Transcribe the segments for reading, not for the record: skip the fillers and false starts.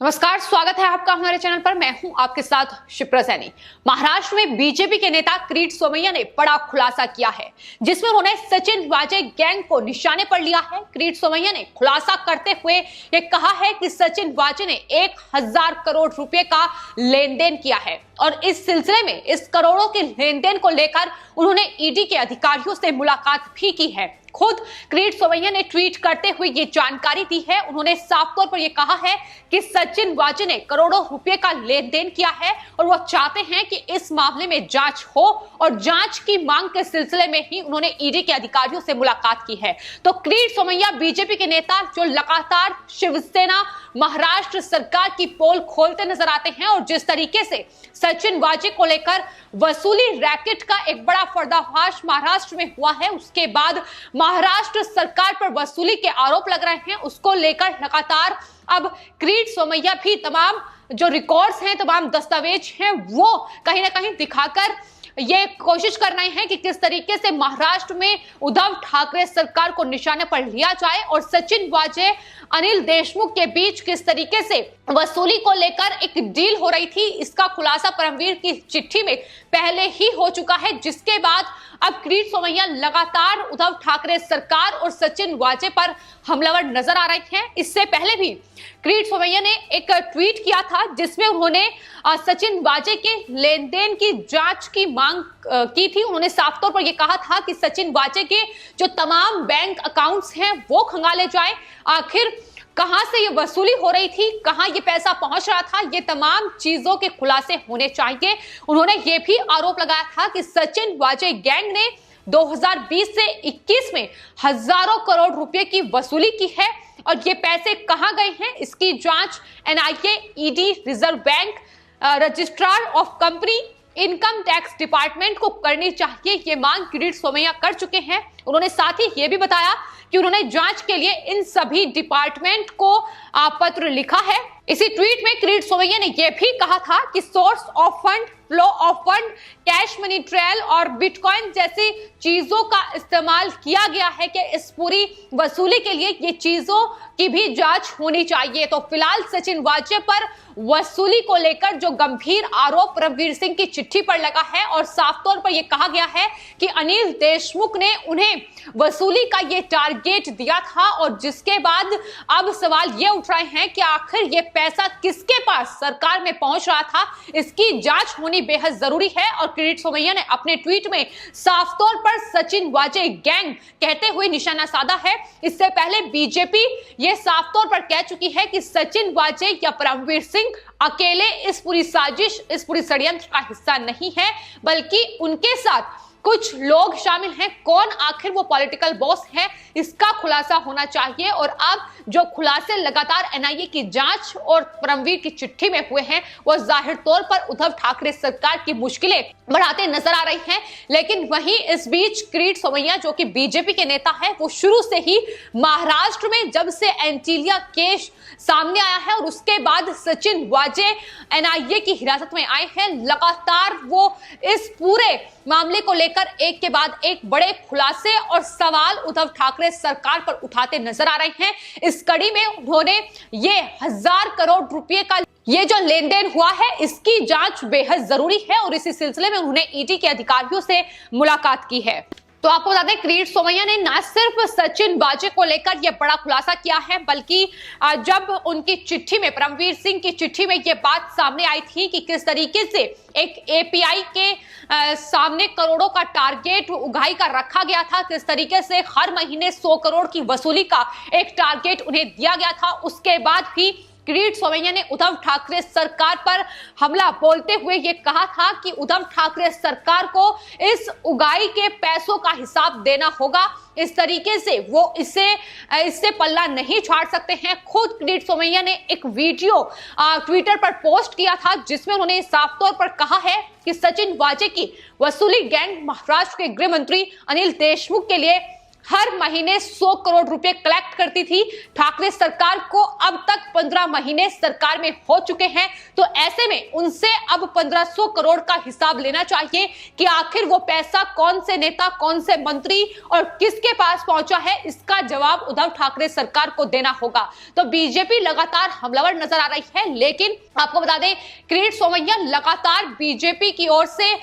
नमस्कार, स्वागत है आपका हमारे चैनल पर। मैं हूं आपके साथ शिप्रा सैनी। महाराष्ट्र में बीजेपी के नेता किरीट सोमैया ने बड़ा खुलासा किया है, जिसमें उन्होंने सचिन वाजे गैंग को निशाने पर लिया है। किरीट सोमैया ने खुलासा करते हुए ये कहा है कि सचिन वाजे ने 1000 करोड़ रुपए का लेन देन किया है और इस सिलसिले में इस करोड़ों के लेन देन को लेकर उन्होंने ईडी के अधिकारियों से मुलाकात भी की है। खुद किरीट सोमैया ने ट्वीट करते हुए ये जानकारी दी है। उन्होंने साफ तौर पर यह कहा है कि सचिन वाजे ने करोड़ों रुपए का लेन देन किया है और वो चाहते हैं कि इस मामले में जांच हो और जांच की मांग के सिलसिले में ही उन्होंने ईडी के अधिकारियों से मुलाकात की है। तो किरीट सोमैया बीजेपी के नेता जो लगातार शिवसेना महाराष्ट्र सरकार की पोल खोलते नजर आते हैं और जिस तरीके से सचिन वाजे को लेकर वसूली रैकेट का एक बड़ा पर्दाफाश महाराष्ट्र में हुआ है, उसके बाद महाराष्ट्र सरकार पर वसूली के आरोप लग रहे हैं, उसको लेकर लगातार अब किरीट सोमैया भी तमाम जो रिकॉर्ड्स हैं, तमाम दस्तावेज हैं, वो कहीं ना कहीं दिखाकर ये कोशिश कर रहे हैं कि किस तरीके से महाराष्ट्र में उद्धव ठाकरे सरकार को निशाने पर लिया जाए और सचिन वाजे अनिल देशमुख के बीच किस तरीके से वसूली को लेकर एक डील हो रही थी। इसका खुलासा परमवीर की चिट्ठी में पहले ही हो चुका है, जिसके बाद अब किरीट सोमैया लगातार उद्धव ठाकरे सरकार और सचिन वाजे पर हमलावर नजर आ रहे हैं। इससे पहले भी किरीट सोमैया ने एक ट्वीट किया था, जिसमें उन्होंने सचिन वाजे के लेन देन की जांच की मांग की थी। उन्होंने साफ तौर पर यह कहा था कि सचिन वाजे के जो तमाम बैंक अकाउंट्स हैं वो खंगाले जाए, आखिर कहां से ये वसूली हो रही थी, कहां ये पैसा पहुंच रहा था, ये तमाम चीजों के खुलासे होने चाहिए। उन्होंने ये भी आरोप लगाया था कि सचिन वाजे गैंग ने 2020 से 21 में हजारों करोड़ रुपए की वसूली की है और ये पैसे कहां गए हैं, इसकी जांच NIA, ED, reserve bank, registrar of company, income tax department को करनी चाहिए। ये मांग किरीट सोमैया कर चुके हैं। उन्होंने साथ ही ये भी बताया कि उन्होंने जांच के लिए इन सभी डिपार्टमेंट को पत्र लिखा है। इसी ट्वीट में किरीट सोमैया ने यह भी कहा था कि source of fund, flow of fund, cash money trail और बिटकॉइन जैसी चीजों का इस्तेमाल किया गया है कि इस पूरी वसूली के लिए ये चीजों की भी जांच होनी चाहिए। तो फिलहाल सचिन वाजे पर वसूली को लेकर जो गंभीर आरोप परमवीर सिंह की चिट्ठी पर लगा है और साफ तौर पर यह कहा गया है कि अनिल देशमुख ने उन्हें वसूली का ये टारगेट दिया था और जिसके बाद अब सवाल ये उठ रहे हैं कि आखिर ये पैसा किसके पास सरकार में पहुंच रहा था, इसकी जांच होनी बेहद जरूरी है। और किरीट सोमैया ने अपने ट्वीट में साफ तौर पर सचिन वाजे गैंग कहते हुए निशाना साधा है। इससे पहले बीजेपी ये साफ तौर पर कह चुकी है कि सचिन वाजे या परमवीर सिंह अकेले इस पूरी साजिश, इस पूरी षड्यंत्र का हिस्सा नहीं है, बल्कि उनके साथ कुछ लोग शामिल हैं। कौन आखिर वो पॉलिटिकल बॉस है, इसका खुलासा होना चाहिए। और अब जो खुलासे लगातार एनआईए की जांच और परमवीर की चिट्ठी में हुए हैं, वो जाहिर तौर पर उद्धव ठाकरे सरकार की मुश्किलें बढ़ाते नजर आ रही हैं। लेकिन वहीं इस बीच किरीट सोमैया जो कि बीजेपी के नेता है, वो शुरू से ही महाराष्ट्र में जब से एंटीलिया केस सामने आया है और उसके बाद सचिन वाजे एनआईए की हिरासत में आए हैं, लगातार वो इस पूरे मामले को लेकर एक के बाद एक बड़े खुलासे और सवाल उद्धव ठाकरे सरकार पर उठाते नजर आ रहे हैं। इस कड़ी में उन्होंने ये 1000 करोड़ रुपए का ये जो लेन देन हुआ है, इसकी जांच बेहद जरूरी है और इसी सिलसिले में उन्होंने ईडी के अधिकारियों से मुलाकात की है। तो आपको बता दें, किरीट सोमैया ने न सिर्फ सचिन वाजे को लेकर यह बड़ा खुलासा किया है, बल्कि जब उनकी चिट्ठी में, परमवीर सिंह की चिट्ठी में यह बात सामने आई थी कि किस तरीके से एक एपीआई के सामने करोड़ों का टारगेट उगाही का रखा गया था, किस तरीके से हर महीने 100 करोड़ की वसूली का एक टारगेट उन्हें दिया गया था। उसके बाद भी किरीट सोमैया ने उद्धव ठाकरे सरकार पर हमला बोलते हुए ये कहा था कि उद्धव ठाकरे सरकार को इस उगाही के पैसों का हिसाब देना होगा। इस तरीके से वो इससे पल्ला नहीं झाड़ सकते हैं। खुद किरीट सोमैया ने एक वीडियो ट्विटर पर पोस्ट किया था, जिसमें उन्होंने साफ तौर पर कहा है कि सचिन वाजे की वसूली गैंग महाराष्ट्र के गृह मंत्री अनिल देशमुख के लिए हर महीने 100 करोड़ रुपए कलेक्ट करती थी ठाकरे सरकार को। अब तक 15 महीने सरकार में हो चुके हैं, तो ऐसे में उनसे अब 1500 करोड़ का हिसाब लेना चाहिए कि आखिर वो पैसा कौन से नेता, कौन से मंत्री और किसके पास पहुंचा है। इसका जवाब उद्धव ठाकरे सरकार को देना होगा। तो बीजेपी लगातार हमलावर नजर आ रही है, लेकिन आपको बता दें किरीट सोमैया लगातार बीजेपी की ओर से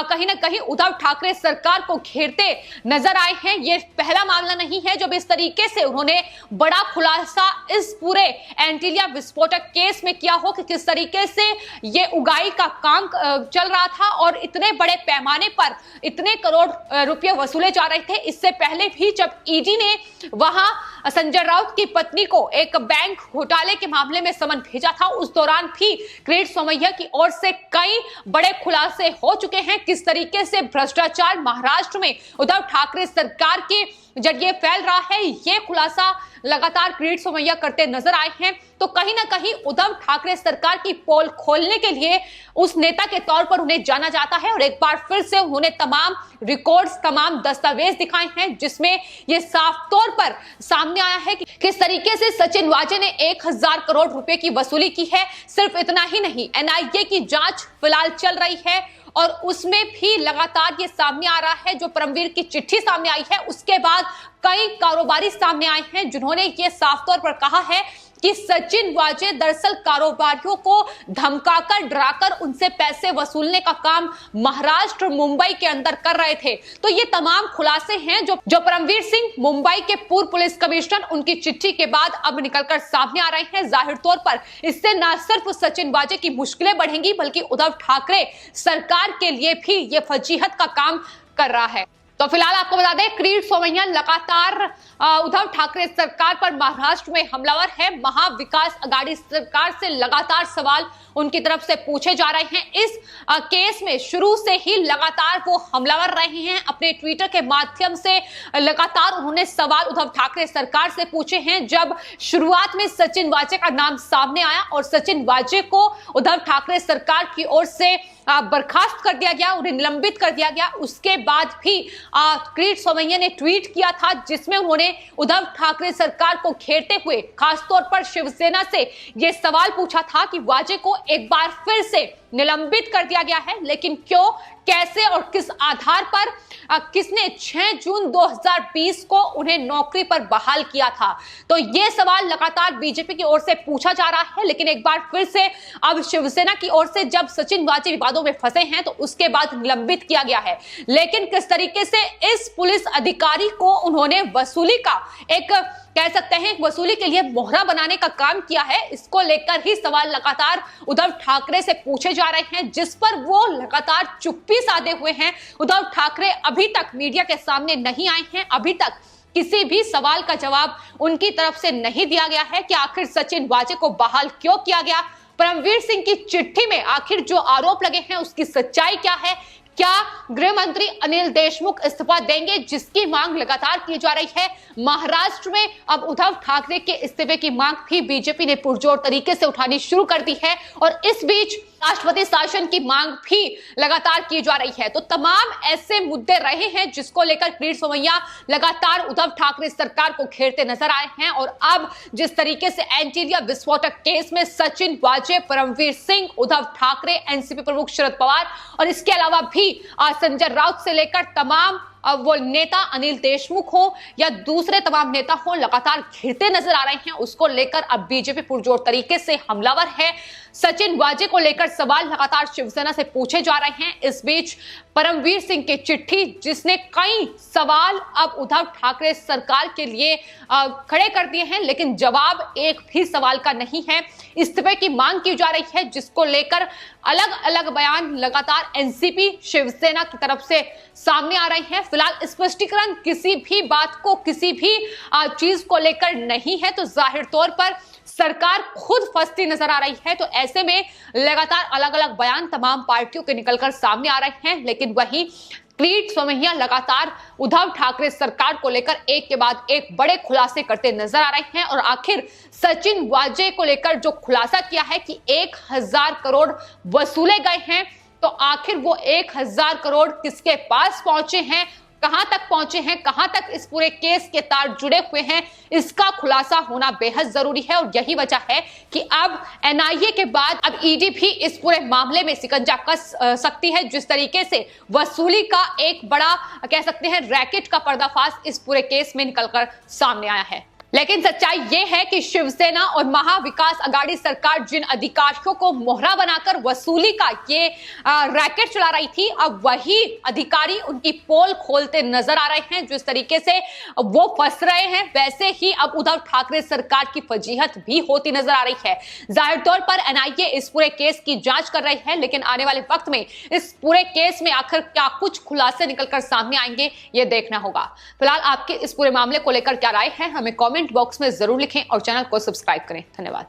कहीं ना कहीं उद्धव ठाकरे सरकार को घेरते नजर आए हैं। ये पहला मामला नहीं है जब इस तरीके से उन्होंने बड़ा खुलासा इस पूरे एंटीलिया विस्फोटक केस में किया हो कि किस तरीके से ये उगाई का काम चल रहा था और इतने बड़े पैमाने पर इतने करोड़ रुपए वसूले जा रहे थे। इससे पहले भी जब ईडी ने वहां संजय राउत की पत्नी को एक बैंक घोटाले के मामले में समन भेजा था, उस दौरान भी किरीट सोमैया की ओर से कई बड़े खुलासे हो चुके हैं। किस तरीके से भ्रष्टाचार महाराष्ट्र में उद्धव ठाकरे सरकार के जरिए फैल रहा है, ये खुलासा लगातार किरीट सोमैया करते नजर आए हैं। तो कहीं ना कहीं उद्धव ठाकरे सरकार की पोल खोलने के लिए उस नेता के तौर पर उन्हें जाना जाता है और एक बार फिर से उन्होंने तमाम रिकॉर्ड्स, तमाम दस्तावेज दिखाए हैं जिसमें यह साफ तौर पर सामने आया है कि किस तरीके से सचिन वाजे ने 1000 करोड़ रुपए की वसूली की है। सिर्फ इतना ही नहीं, एनआईए की जांच फिलहाल चल रही है और उसमें भी लगातार ये सामने आ रहा है। जो परमवीर की चिट्ठी सामने आई है उसके बाद कई कारोबारी सामने आए हैं जिन्होंने ये साफ तौर पर कहा है कि सचिन वाजे दरअसल कारोबारियों को धमकाकर, डराकर उनसे पैसे वसूलने का काम महाराष्ट्र, मुंबई के अंदर कर रहे थे। तो ये तमाम खुलासे हैं जो परमवीर सिंह, मुंबई के पूर्व पुलिस कमिश्नर, उनकी चिट्ठी के बाद अब निकलकर सामने आ रहे हैं। जाहिर तौर पर इससे न सिर्फ सचिन वाजे की मुश्किलें बढ़ेंगी बल्कि उद्धव ठाकरे सरकार के लिए भी ये फजीहत का काम कर रहा है। तो फिलहाल आपको बता दें किरीट सोमैया लगातार उद्धव ठाकरे सरकार पर महाराष्ट्र में हमलावर है। महाविकास आघाड़ी सरकार से लगातार सवाल उनकी तरफ से पूछे जा रहे हैं। इस केस में शुरू से ही लगातार वो हमलावर रहे हैं। अपने ट्विटर के माध्यम से लगातार उन्होंने सवाल उद्धव ठाकरे सरकार से पूछे हैं। जब शुरुआत में सचिन वाजे का नाम सामने आया और सचिन वाजे को उद्धव ठाकरे सरकार की ओर से बर्खास्त कर दिया गया, उन्हें निलंबित कर दिया गया, उसके बाद भी किरीट सोमैया ने ट्वीट किया था जिसमें उन्होंने उद्धव ठाकरे सरकार को घेरते हुए खासतौर पर शिवसेना से यह सवाल पूछा था कि वाजे को एक बार फिर से निलंबित कर दिया गया है, लेकिन क्यों, कैसे और किस आधार पर, किसने 6 जून 2020 को उन्हें नौकरी पर बहाल किया था। तो यह सवाल लगातार बीजेपी की ओर से पूछा जा रहा है। लेकिन एक बार फिर से अब शिवसेना की ओर से जब सचिन वाजे विवादों में फंसे हैं तो उसके बाद निलंबित किया गया है। लेकिन किस तरीके से इस पुलिस अधिकारी को उन्होंने वसूली का एक, कह सकते हैं, वसूली के लिए मोहरा बनाने का काम किया है, इसको लेकर ही सवाल लगातार उद्धव ठाकरे से पूछे जा रहे हैं, जिस पर वो लगातार चुप्पी साधे हुए हैं। उद्धव ठाकरे अभी तक मीडिया के सामने नहीं आए हैं। अभी तक किसी भी सवाल का जवाब उनकी तरफ से नहीं दिया गया है कि आखिर सचिन वाजे को बहाल क्यों किया गया। परमवीर सिंह की चिट्ठी में आखिर जो आरोप लगे हैं उसकी सच्चाई क्या है। क्या गृह मंत्री अनिल देशमुख इस्तीफा देंगे, जिसकी मांग लगातार की जा रही है। महाराष्ट्र में अब उद्धव ठाकरे के इस्तीफे की मांग भी बीजेपी ने पुरजोर तरीके से उठानी शुरू कर दी है और इस बीच राष्ट्रपति शासन की मांग भी लगातार की जा रही है। तो तमाम ऐसे मुद्दे रहे हैं जिसको लेकर किरीट सोमैया लगातार उद्धव ठाकरे सरकार को घेरते नजर आए हैं। और अब जिस तरीके से एंटीलिया विस्फोटक केस में सचिन वाजे, परमवीर सिंह, उद्धव ठाकरे, एनसीपी प्रमुख शरद पवार और इसके अलावा भी संजय राउत से लेकर तमाम वो नेता, अनिल देशमुख हो या दूसरे तमाम नेता हो, लगातार घिरते नजर आ रहे हैं, उसको लेकर अब बीजेपी पुरजोर तरीके से हमलावर है। सचिन वाजे को लेकर सवाल लगातार शिवसेना से पूछे जा रहे हैं। इस बीच परमवीर सिंह की चिट्ठी, जिसने कई सवाल अब उद्धव ठाकरे सरकार के लिए खड़े कर दिए हैं, लेकिन जवाब एक भी सवाल का नहीं है। इस्तीफे की मांग की जा रही है, जिसको लेकर अलग अलग बयान लगातार एनसीपी, शिवसेना की तरफ से सामने आ रहे हैं। फिलहाल स्पष्टीकरण किसी भी बात को, किसी भी चीज को लेकर नहीं है, तो जाहिर तौर पर सरकार खुद फंसती नजर आ रही है। तो ऐसे में लगातार अलग अलग बयान तमाम पार्टियों के निकलकर सामने आ रहे हैं, लेकिन वहीं किरीट सोमैया लगातार उद्धव ठाकरे सरकार को लेकर एक के बाद एक बड़े खुलासे करते नजर आ रहे हैं। और आखिर सचिन वाजे को लेकर जो खुलासा किया है कि 1000 करोड़ वसूले गए हैं, तो आखिर वो 1000 करोड़ किसके पास पहुंचे हैं, कहां तक पहुंचे हैं, कहां तक इस पूरे केस के तार जुड़े हुए हैं, इसका खुलासा होना बेहद जरूरी है। और यही वजह है कि अब एनआईए के बाद अब ईडी भी इस पूरे मामले में शिकंजा कस सकती है। जिस तरीके से वसूली का एक बड़ा कह सकते हैं रैकेट का पर्दाफाश इस पूरे केस में निकलकर सामने आया है। लेकिन सच्चाई यह है कि शिवसेना और महाविकास आघाड़ी सरकार जिन अधिकारियों को मोहरा बनाकर वसूली का ये रैकेट चला रही थी, अब वही अधिकारी उनकी पोल खोलते नजर आ रहे हैं। जिस तरीके से वो फंस रहे हैं, वैसे ही अब उद्धव ठाकरे सरकार की फजीहत भी होती नजर आ रही है। जाहिर तौर पर एनआईए इस पूरे केस की जांच कर रही है, लेकिन आने वाले वक्त में इस पूरे केस में आखिर क्या कुछ खुलासे निकलकर सामने आएंगे, ये देखना होगा। फिलहाल आपके इस पूरे मामले को लेकर क्या राय है, हमें कमेंट बॉक्स में जरूर लिखें और चैनल को सब्सक्राइब करें। धन्यवाद।